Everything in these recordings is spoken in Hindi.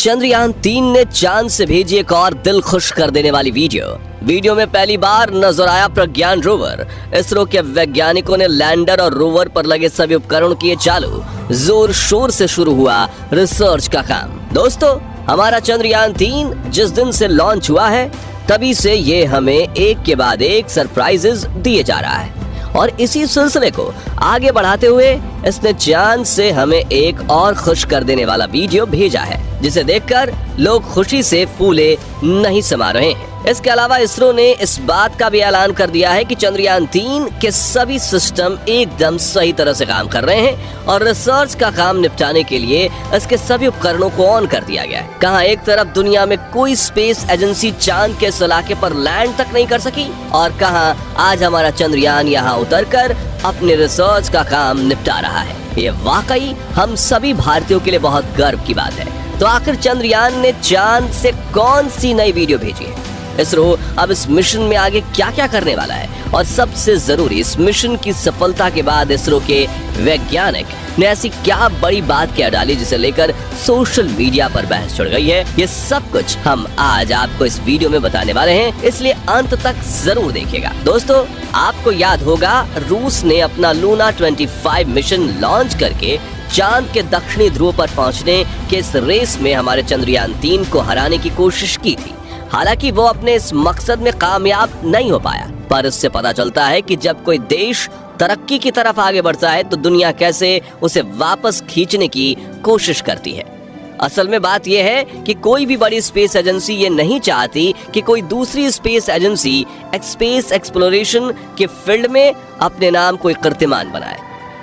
चंद्रयान-3 ने चांद से भेजी एक और दिल खुश कर देने वाली वीडियो में पहली बार नजर आया प्रज्ञान रोवर। इसरो के वैज्ञानिकों ने लैंडर और रोवर पर लगे सभी उपकरण किए चालू। जोर शोर से शुरू हुआ रिसर्च का काम। दोस्तों, हमारा चंद्रयान-3 जिस दिन से लॉन्च हुआ है तभी से ये हमें एक के बाद एक सरप्राइजेस दिए जा रहा है और इसी सिलसिले को आगे बढ़ाते हुए इसने चांद से हमें एक और खुश कर देने वाला वीडियो भेजा है, जिसे देखकर लोग खुशी से फूले नहीं समा रहे हैं। इसके अलावा इसरो ने इस बात का भी ऐलान कर दिया है कि चंद्रयान-3 के सभी सिस्टम एकदम सही तरह से काम कर रहे हैं और रिसर्च का काम निपटाने के लिए इसके सभी उपकरणों को ऑन कर दिया गया है। कहां एक तरफ दुनिया में कोई स्पेस एजेंसी चांद के इस इलाके पर लैंड तक नहीं कर सकी और कहां आज हमारा चंद्रयान यहां उतरकर अपने रिसर्च का काम निपटा रहा है। ये वाकई हम सभी भारतीयों के लिए बहुत गर्व की बात है। तो आखिर चंद्रयान ने चांद से कौन सी नई वीडियो भेजी है? इसरो अब इस मिशन में आगे क्या क्या करने वाला है और सबसे जरूरी, इस मिशन की सफलता के बाद इसरो के वैज्ञानिक ने ऐसी क्या बड़ी बात क्या डाली जिसे लेकर सोशल मीडिया पर बहस छिड़ गई है, ये सब कुछ हम आज आपको इस वीडियो में बताने वाले हैं, इसलिए अंत तक जरूर देखिएगा। दोस्तों, आपको याद होगा रूस ने अपना लूना 25 मिशन लॉन्च करके चांद के दक्षिणी ध्रुव पर पहुंचने के इस रेस में हमारे चंद्रयान-3 को हराने की कोशिश की थी। हालांकि वो अपने इस मकसद में कामयाब नहीं हो पाया, पर इससे पता चलता है कि जब कोई देश तरक्की की तरफ आगे बढ़ता है तो दुनिया कैसे उसे वापस खींचने की कोशिश करती है। असल में बात यह है कि कोई भी बड़ी स्पेस एजेंसी ये नहीं चाहती कि कोई दूसरी स्पेस एजेंसी स्पेस एक्सप्लोरेशन के फील्ड में अपने नाम कोई कीर्तिमान बनाए।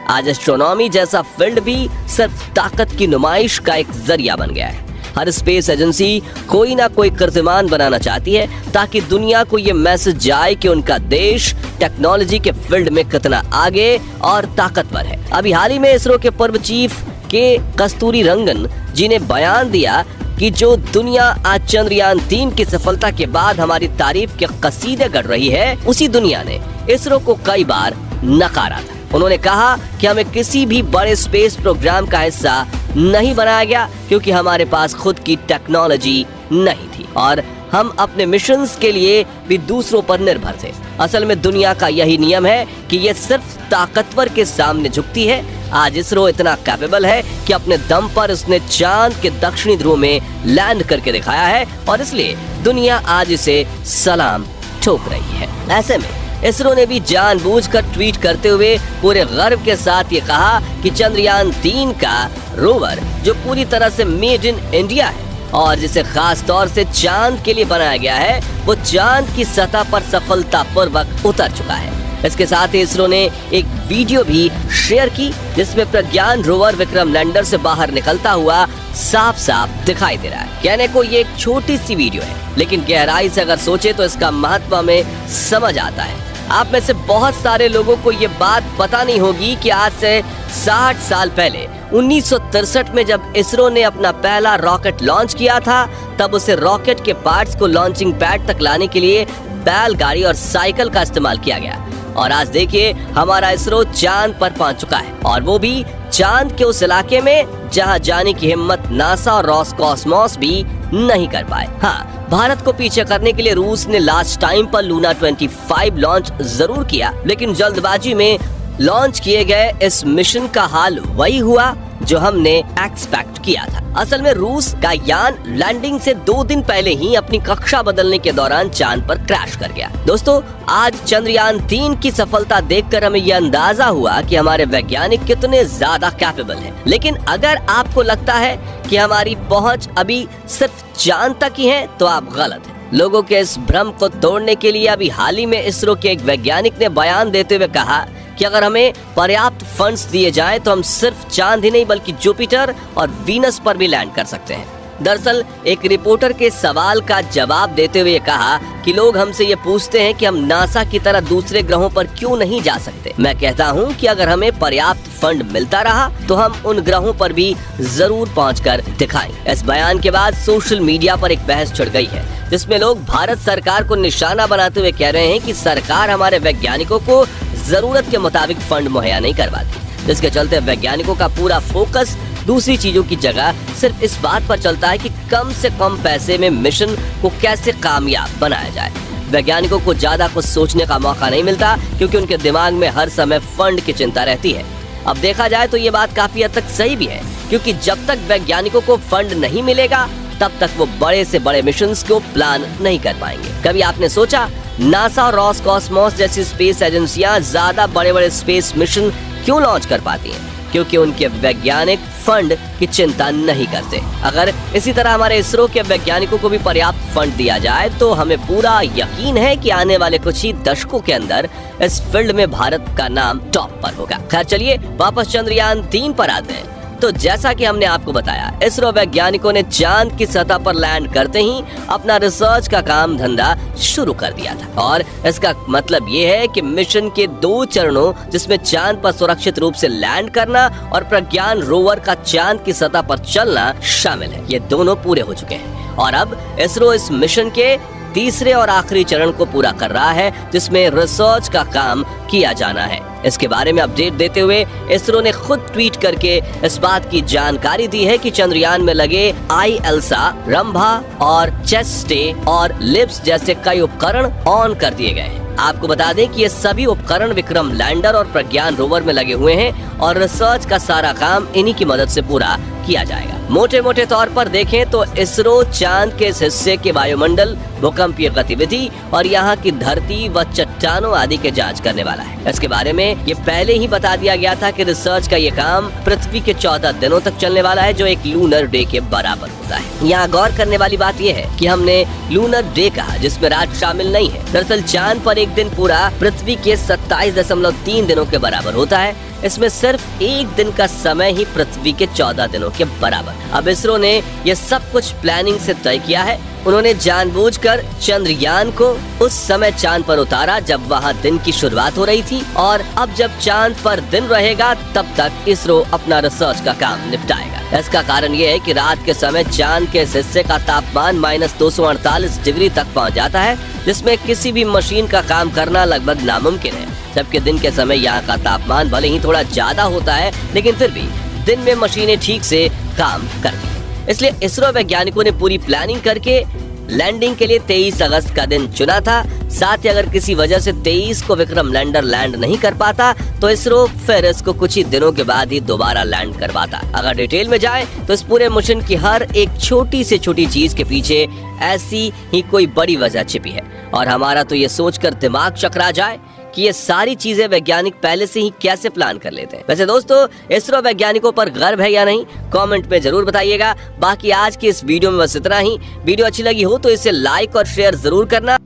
आज एस्ट्रोनॉमी जैसा फील्ड भी सिर्फ ताकत की नुमाइश का एक जरिया बन गया है। हर स्पेस एजेंसी कोई ना कोई कीर्तिमान बनाना चाहती है ताकि दुनिया को ये मैसेज जाए कि उनका देश टेक्नोलॉजी के फील्ड में कितना आगे और ताकतवर है। अभी हाल ही में इसरो के पूर्व चीफ के कस्तूरीरंगन जी ने बयान दिया कि जो दुनिया आज चंद्रयान-3 की सफलता के बाद हमारी तारीफ के कसीदे गढ़ रही है, उसी दुनिया ने इसरो को कई बार नकारा था। उन्होंने कहा कि हमें किसी भी बड़े स्पेस प्रोग्राम का हिस्सा नहीं बनाया गया क्योंकि हमारे पास खुद की टेक्नोलॉजी नहीं थी और हम अपने मिशंस के लिए भी दूसरों पर निर्भर थे। असल में दुनिया का यही नियम है कि ये सिर्फ ताकतवर के सामने झुकती है। आज इसरो इतना कैपेबल है कि अपने दम पर उसने चांद के दक्षिणी ध्रुव में लैंड करके दिखाया है और इसलिए दुनिया आज इसे सलाम ठोक रही है। ऐसे में इसरो ने भी जानबूझकर ट्वीट करते हुए पूरे गर्व के साथ ये कहा कि चंद्रयान-3 का रोवर जो पूरी तरह से मेड इन इंडिया है और जिसे खास तौर से चांद के लिए बनाया गया है, वो चांद की सतह पर सफलतापूर्वक उतर चुका है। इसके साथ ही इसरो ने एक वीडियो भी शेयर की जिसमें प्रज्ञान रोवर विक्रम लैंडर से बाहर निकलता हुआ साफ साफ दिखाई दे रहा है। कहने को ये एक छोटी सी वीडियो है, लेकिन गहराई से अगर सोचे तो इसका महत्व हमें समझ आता है। आप में से बहुत सारे लोगों को ये बात पता नहीं होगी कि आज से 60 साल पहले 1963 में जब इसरो ने अपना पहला रॉकेट लॉन्च किया था, तब उसे रॉकेट के पार्ट्स को लॉन्चिंग पैड तक लाने के लिए बैलगाड़ी और साइकिल का इस्तेमाल किया गया और आज देखिए हमारा इसरो चांद पर पहुंच चुका है और वो भी चांद के उस इलाके में जहां जाने की हिम्मत नासा और रॉसकॉस्मॉस भी नहीं कर पाए। हाँ, भारत को पीछे करने के लिए रूस ने लास्ट टाइम पर लूना 25 लॉन्च जरूर किया, लेकिन जल्दबाजी में लॉन्च किए गए इस मिशन का हाल वही हुआ जो हमने एक्सपेक्ट किया था। असल में रूस का यान लैंडिंग से 2 दिन पहले ही अपनी कक्षा बदलने के दौरान चांद पर क्रैश कर गया। दोस्तों, आज चंद्रयान-3 की सफलता देखकर हमें यह अंदाजा हुआ कि हमारे वैज्ञानिक कितने ज्यादा कैपेबल हैं। लेकिन अगर आपको लगता है कि हमारी पहुंच अभी सिर्फ चांद तक ही है तो आप गलत हैं। लोगों के इस भ्रम को तोड़ने के लिए अभी हाल ही में इसरो के एक वैज्ञानिक ने बयान देते हुए कहा कि अगर हमें पर्याप्त फंड्स दिए जाएं तो हम सिर्फ चांद ही नहीं बल्कि जुपिटर और वीनस पर भी लैंड कर सकते हैं। दरअसल एक रिपोर्टर के सवाल का जवाब देते हुए कहा कि लोग हमसे ये पूछते हैं कि हम नासा की तरह दूसरे ग्रहों पर क्यों नहीं जा सकते। मैं कहता हूँ कि अगर हमें पर्याप्त फंड मिलता रहा तो हम उन ग्रहों पर भी जरूर पहुंचकर दिखाएं। इस बयान के बाद सोशल मीडिया पर एक बहस छिड़ गई है जिसमें लोग भारत सरकार को निशाना बनाते हुए कह रहे हैं कि सरकार हमारे वैज्ञानिकों को जरूरत के मुताबिक फंड मुहैया नहीं करवाती, जिसके चलते वैज्ञानिकों का पूरा फोकस दूसरी चीजों की जगह सिर्फ इस बात पर चलता है कि कम से कम पैसे में मिशन को कैसे कामयाब बनाया जाए। वैज्ञानिकों को ज्यादा कुछ सोचने का मौका नहीं मिलता क्योंकि उनके दिमाग में हर समय फंड की चिंता रहती है। अब देखा जाए तो ये बात काफी हद तक सही भी है, क्योंकि जब तक वैज्ञानिकों को फंड नहीं मिलेगा तब तक वो बड़े से बड़े मिशंस को प्लान नहीं कर पाएंगे। कभी आपने सोचा नासा और रॉसकॉस्मोस जैसी स्पेस एजेंसियां ज्यादा बड़े बड़े स्पेस मिशन क्यों लॉन्च कर पाती हैं? क्योंकि उनके वैज्ञानिक फंड की चिंता नहीं करते। अगर इसी तरह हमारे इसरो के वैज्ञानिकों को भी पर्याप्त फंड दिया जाए तो हमें पूरा यकीन है कि आने वाले कुछ ही दशकों के अंदर इस फील्ड में भारत का नाम टॉप पर होगा। खैर चलिए वापस चंद्रयान 3 पर आते हैं। तो जैसा कि हमने आपको बताया, इसरो वैज्ञानिकों ने चांद की सतह पर लैंड करते ही अपना रिसर्च का काम धंधा शुरू कर दिया था। और इसका मतलब ये है कि मिशन के 2 चरणों, जिसमें चांद पर सुरक्षित रूप से लैंड करना और प्रज्ञान रोवर का चांद की सतह पर चलना शामिल है, ये दोनों पूरे हो चुके हैं। और अब इसरो इस मिशन के तीसरे और आखिरी चरण को पूरा कर रहा है, जिसमें रिसर्च का काम किया जाना है। इसके बारे में अपडेट देते हुए इसरो ने खुद ट्वीट करके इस बात की जानकारी दी है कि चंद्रयान में लगे IELSA, रंभा और चेस्टे और लिप्स जैसे कई उपकरण ऑन कर दिए गए हैं। आपको बता दें कि ये सभी उपकरण विक्रम लैंडर और प्रज्ञान रोवर में लगे हुए हैं और रिसर्च का सारा काम इन्हीं की मदद से पूरा किया जाएगा। मोटे मोटे तौर पर देखें तो इसरो चांद के इस हिस्से के वायुमंडल, भूकंपीय गतिविधि और यहाँ की धरती व चट्टानों आदि के जांच करने वाला है। इसके बारे में ये पहले ही बता दिया गया था कि रिसर्च का ये काम पृथ्वी के 14 दिनों तक चलने वाला है, जो एक लूनर डे के बराबर होता है। यहाँ गौर करने वाली बात यह है कि हमने लूनर डे कहा, जिसमें रात शामिल नहीं है। दरअसल चांद पर एक दिन पूरा पृथ्वी के 27.3 दिनों के बराबर होता है। इसमें सिर्फ एक दिन का समय ही पृथ्वी के 14 दिनों के बराबर। अब इसरो ने यह सब कुछ प्लानिंग से तय किया है। उन्होंने जानबूझकर चंद्रयान को उस समय चांद पर उतारा जब वहां दिन की शुरुआत हो रही थी, और अब जब चांद पर दिन रहेगा तब तक इसरो अपना रिसर्च का काम निपटाएगा। इसका कारण ये है कि रात के समय चांद के इस हिस्से का तापमान -248 डिग्री तक पहुंच जाता है, जिसमें किसी भी मशीन का काम करना लगभग नामुमकिन है। जबकि दिन के समय यहाँ का तापमान भले ही थोड़ा ज्यादा होता है, लेकिन फिर भी दिन में मशीनें ठीक से काम करती हैं। इसलिए इसरो वैज्ञानिकों ने पूरी प्लानिंग करके लैंडिंग के लिए 23 अगस्त का दिन चुना था। साथ ही अगर किसी वजह से 23 को विक्रम लैंडर लैंड नहीं कर पाता तो इसरो फिर इसको कुछ ही दिनों के बाद ही दोबारा लैंड करवाता। अगर डिटेल में जाए तो इस पूरे मिशन की हर एक छोटी से छोटी चीज के पीछे ऐसी ही कोई बड़ी वजह छिपी है, और हमारा तो ये सोचकर दिमाग चकरा जाए कि ये सारी चीजें वैज्ञानिक पहले से ही कैसे प्लान कर लेते हैं। वैसे दोस्तों, इसरो वैज्ञानिकों पर गर्व है या नहीं, कमेंट में जरूर बताइएगा। बाकी आज की इस वीडियो में बस इतना ही। वीडियो अच्छी लगी हो तो इसे लाइक और शेयर जरूर करना।